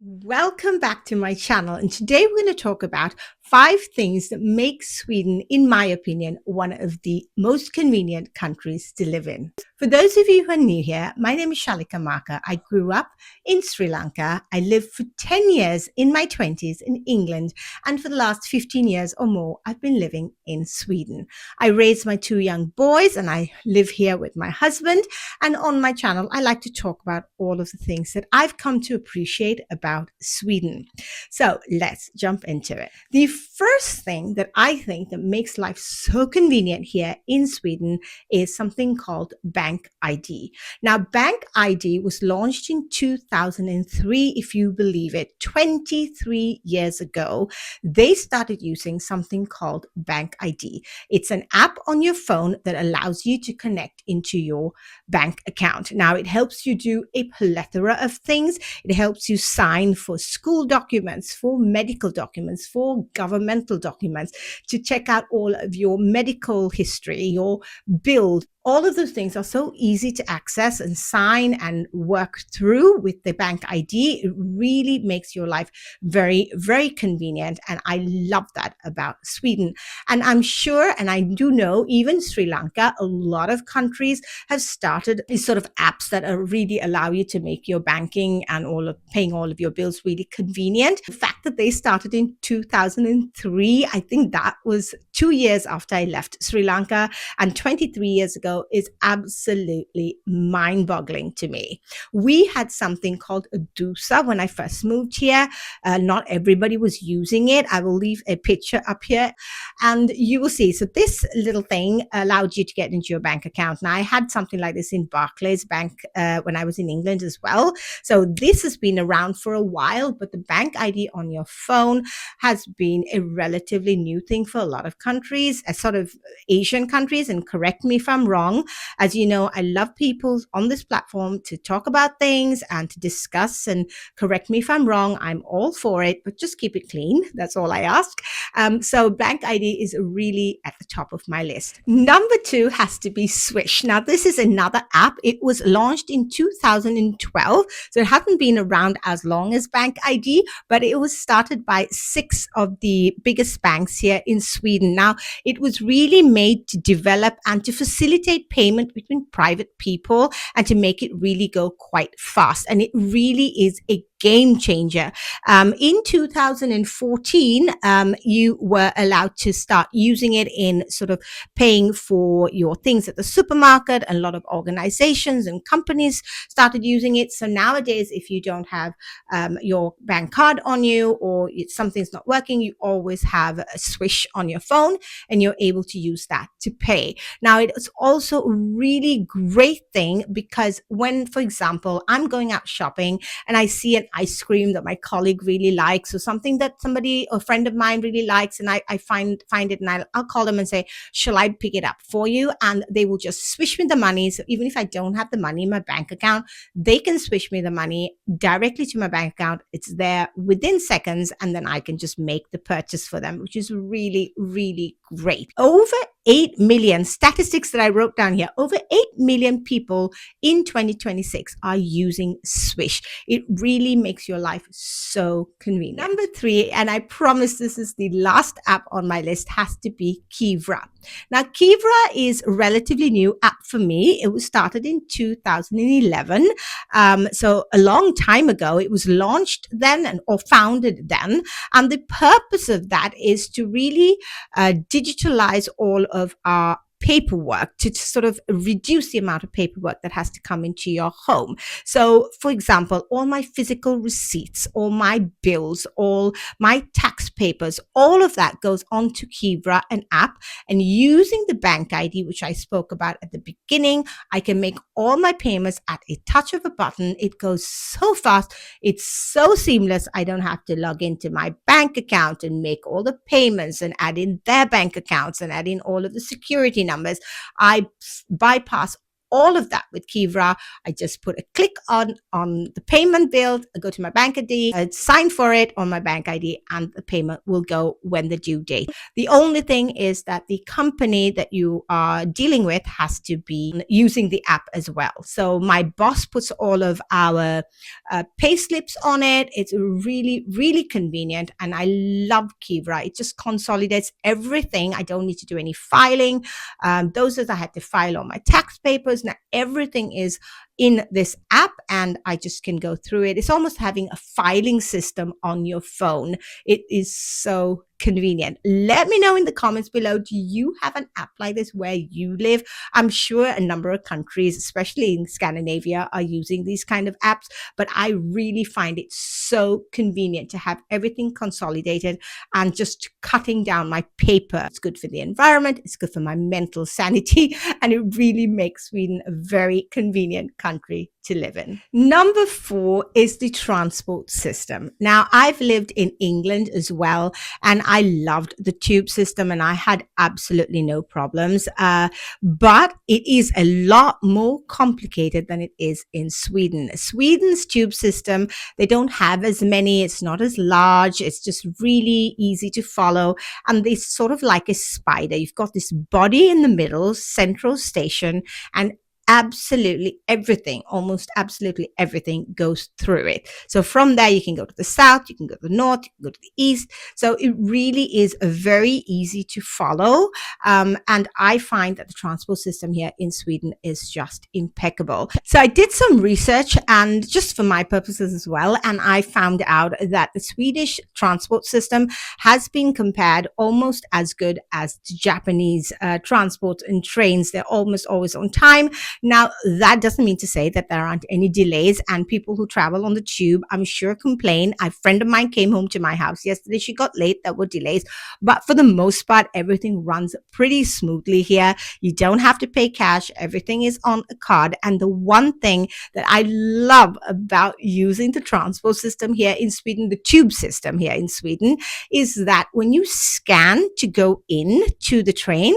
Welcome back to my channel, and today we're going to talk about 5 things that make Sweden, in my opinion, one of the most convenient countries to live in. For those of you who are new here, my name is Shalika Maka. I grew up in Sri Lanka. I lived for 10 years in my 20s in England, and for the last 15 years or more, I've been living in Sweden. I raised my 2 young boys, and I live here with my husband. And on my channel, I like to talk about all of the things that I've come to appreciate about Sweden. So let's jump into it. The first thing that I think that makes life so convenient here in Sweden is something called Bank ID. Now, Bank ID was launched in 2003, if you believe it, 23 years ago. They started using something called Bank ID. It's an app on your phone that allows you to connect into your bank account. Now, it helps you do a plethora of things. It helps you sign for school documents, for medical documents, for governmental documents, to check out all of your medical history, your bills. All of those things are so easy to access and sign and work through with the Bank ID. It really makes your life very, very convenient. And I love that about Sweden. And I'm sure, and I do know, even Sri Lanka, a lot of countries have started these sort of apps that are really allow you to make your banking and all of paying all of your bills really convenient. The fact that they started in 2003, I think that was 2 years after I left Sri Lanka, and 23 years ago is absolutely mind-boggling to me. We had something called a DUSA when I first moved here. Not everybody was using it. I will leave a picture up here and you will see. So this little thing allowed you to get into your bank account. Now, I had something like this in Barclays Bank when I was in England as well. So this has been around for a while, but the Bank ID on your phone has been a relatively new thing for a lot of countries, sort of Asian countries, and correct me if I'm wrong. As you know, I love people on this platform to talk about things and to discuss, and correct me if I'm wrong. I'm all for it, but just keep it clean. That's all I ask. So Bank ID is really at the top of my list. Number 2 has to be Swish. Now, this is another app. It was launched in 2012, so it hasn't been around as long as Bank ID, but it was started by 6 of the biggest banks here in Sweden. Now, it was really made to develop and to facilitate payment between private people and to make it really go quite fast. And it really is a game changer. In 2014, you were allowed to start using it in sort of paying for your things at the supermarket. A lot of organizations and companies started using it. So nowadays, if you don't have your bank card on you, or something's not working, you always have a Swish on your phone and you're able to use that to pay. Now, it's also a really great thing because when, for example, I'm going out shopping and I see an ice cream that my colleague really likes, or something that a friend of mine really likes, and I find it, and I'll call them and say, shall I pick it up for you? And they will just swish me the money. So even if I don't have the money in my bank account, they can swish me the money directly to my bank account. It's there within seconds, and then I can just make the purchase for them, which is really, really great. Over 8 million statistics that I wrote down here, over 8 million people in 2026 are using Swish. It really makes your life so convenient. Number 3, and I promise this is the last app on my list, has to be Kivra. Now, Kivra is a relatively new app for me. It was started in 2011. So a long time ago. It was launched then or founded then. And the purpose of that is to really digitalize all of our paperwork, to sort of reduce the amount of paperwork that has to come into your home. So, for example, all my physical receipts, all my bills, all my tax papers, all of that goes onto Kivra, an app. And using the Bank ID, which I spoke about at the beginning, I can make all my payments at a touch of a button. It goes so fast. It's so seamless. I don't have to log into my bank account and make all the payments and add in their bank accounts and add in all of the security numbers. I bypass all of that with Kivra. I just put a click on the payment bill, I go to my bank ID, I sign for it on my bank ID, and the payment will go when the due date. The only thing is that the company that you are dealing with has to be using the app as well. So my boss puts all of our pay slips on it. It's really, really convenient. And I love Kivra. It just consolidates everything. I don't need to do any filing. Those days I had to file all my tax papers. Now everything is in this app and I just can go through it. It's almost having a filing system on your phone. It is so convenient. Let me know in the comments below, do you have an app like this where you live? I'm sure a number of countries, especially in Scandinavia, are using these kind of apps, but I really find it so convenient to have everything consolidated and just cutting down my paper. It's good for the environment, it's good for my mental sanity, and it really makes Sweden a very convenient country to live in. Number 4 is the transport system. Now, I've lived in England as well, and I loved the tube system and I had absolutely no problems. But it is a lot more complicated than it is in Sweden. Sweden's tube system, they don't have as many, it's not as large, it's just really easy to follow. And it's sort of like a spider. You've got this body in the middle, central station, and absolutely everything, almost absolutely everything goes through it. So from there, you can go to the south, you can go to the north, you can go to the east. So it really is very easy to follow. And I find that the transport system here in Sweden is just impeccable. So I did some research and just for my purposes as well. And I found out that the Swedish transport system has been compared almost as good as the Japanese transport and trains. They're almost always on time. Now, that doesn't mean to say that there aren't any delays, and people who travel on the tube, I'm sure, complain. A friend of mine came home to my house yesterday. She got late. There were delays. But for the most part, everything runs pretty smoothly here. You don't have to pay cash. Everything is on a card. And the one thing that I love about using the transport system here in Sweden, the tube system here in Sweden, is that when you scan to go in to the train,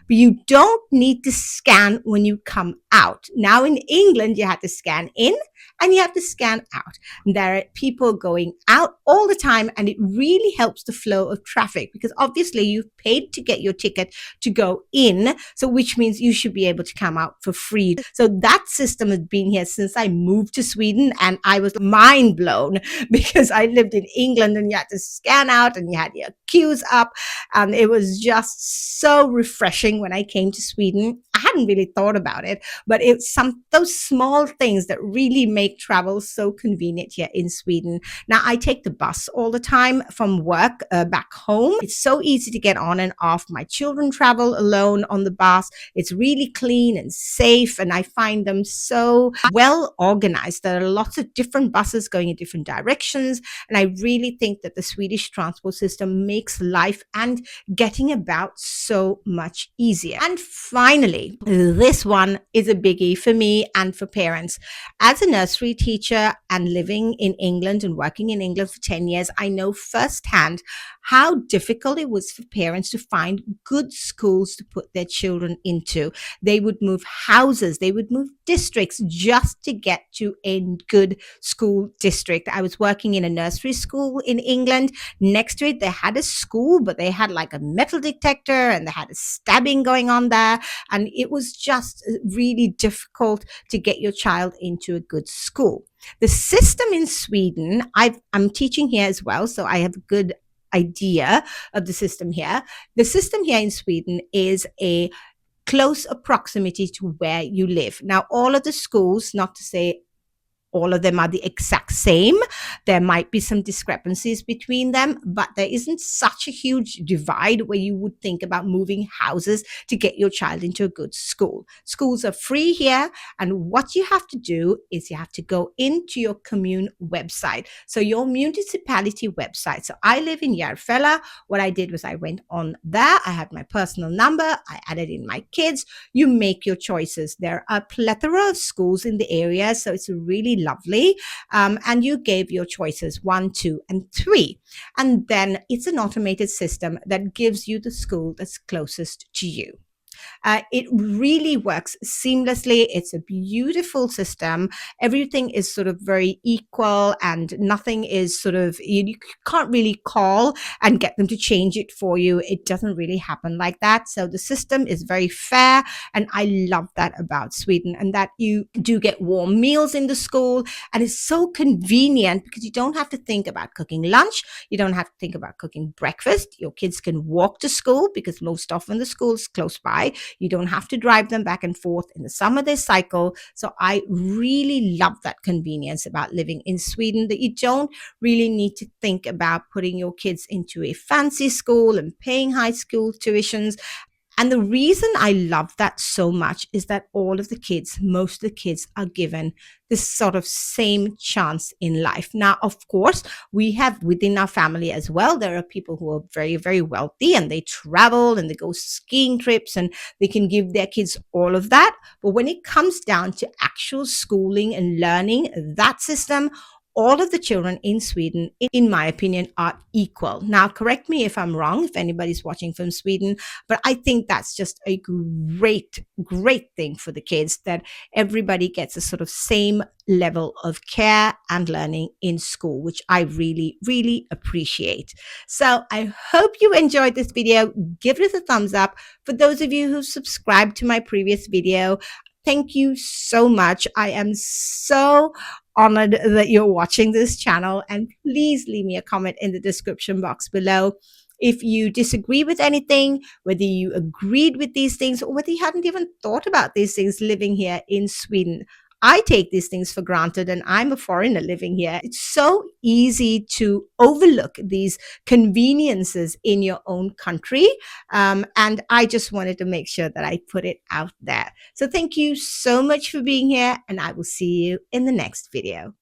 but you don't need to scan when you come out. Now in England, you have to scan in and you have to scan out. There are people going out all the time, and it really helps the flow of traffic because obviously you've paid to get your ticket to go in, so which means you should be able to come out for free. So that system has been here since I moved to Sweden, and I was mind blown because I lived in England and you had to scan out and you had your queues up, and it was just so refreshing when I came to Sweden. I hadn't really thought about it, but it's those small things that really make travel so convenient here in Sweden. Now, I take the bus all the time from work back home. It's so easy to get on and off. My children travel alone on the bus. It's really clean and safe, and I find them so well organized. There are lots of different buses going in different directions, and I really think that the Swedish transport system makes life and getting about so much easier. And finally, this one is a biggie for me and for parents. As a nursery teacher and living in England and working in England for 10 years, I know firsthand how difficult it was for parents to find good schools to put their children into. They would move houses, they would move districts just to get to a good school district. I was working in a nursery school in England. Next to it, they had a school, but they had like a metal detector and they had a stabbing going on there. And it was just really difficult to get your child into a good school. The system in Sweden, I'm teaching here as well, so I have a good idea of the system here. The system here in Sweden is a close proximity to where you live. Now, all of the schools, not to say all of them are the exact same. There might be some discrepancies between them, but there isn't such a huge divide where you would think about moving houses to get your child into a good school. Schools are free here, and what you have to do is you have to go into your commune website. So your municipality website. So I live in Järfälla. What I did was I went on there. I had my personal number. I added in my kids. You make your choices. There are a plethora of schools in the area, so it's really lovely. And you gave your choices 1, 2, and 3. And then it's an automated system that gives you the school that's closest to you. It really works seamlessly. It's a beautiful system. Everything is sort of very equal, and nothing is sort of, you can't really call and get them to change it for you. It doesn't really happen like that. So the system is very fair, and I love that about Sweden, and that you do get warm meals in the school, and it's so convenient because you don't have to think about cooking lunch. You don't have to think about cooking breakfast. Your kids can walk to school because most often the school's close by. You don't have to drive them back and forth. In the summer, they cycle. So I really love that convenience about living in Sweden, that you don't really need to think about putting your kids into a fancy school and paying high school tuitions. And the reason I love that so much is that all of the kids, most of the kids, are given this sort of same chance in life. Now, of course, we have within our family as well, there are people who are very, very wealthy and they travel and they go skiing trips and they can give their kids all of that. But when it comes down to actual schooling and learning, that system, all of the children in Sweden, in my opinion, are equal. Now, correct me if I'm wrong, if anybody's watching from Sweden, but I think that's just a great, great thing for the kids, that everybody gets a sort of same level of care and learning in school, which I really, really appreciate. So I hope you enjoyed this video. Give it a thumbs up. For those of you who subscribed to my previous video, thank you so much. I am so honored that you're watching this channel, and please leave me a comment in the description box below if you disagree with anything, whether you agreed with these things, or whether you hadn't even thought about these things living here in Sweden. I take these things for granted, and I'm a foreigner living here. It's so easy to overlook these conveniences in your own country. And I just wanted to make sure that I put it out there. So thank you so much for being here, and I will see you in the next video.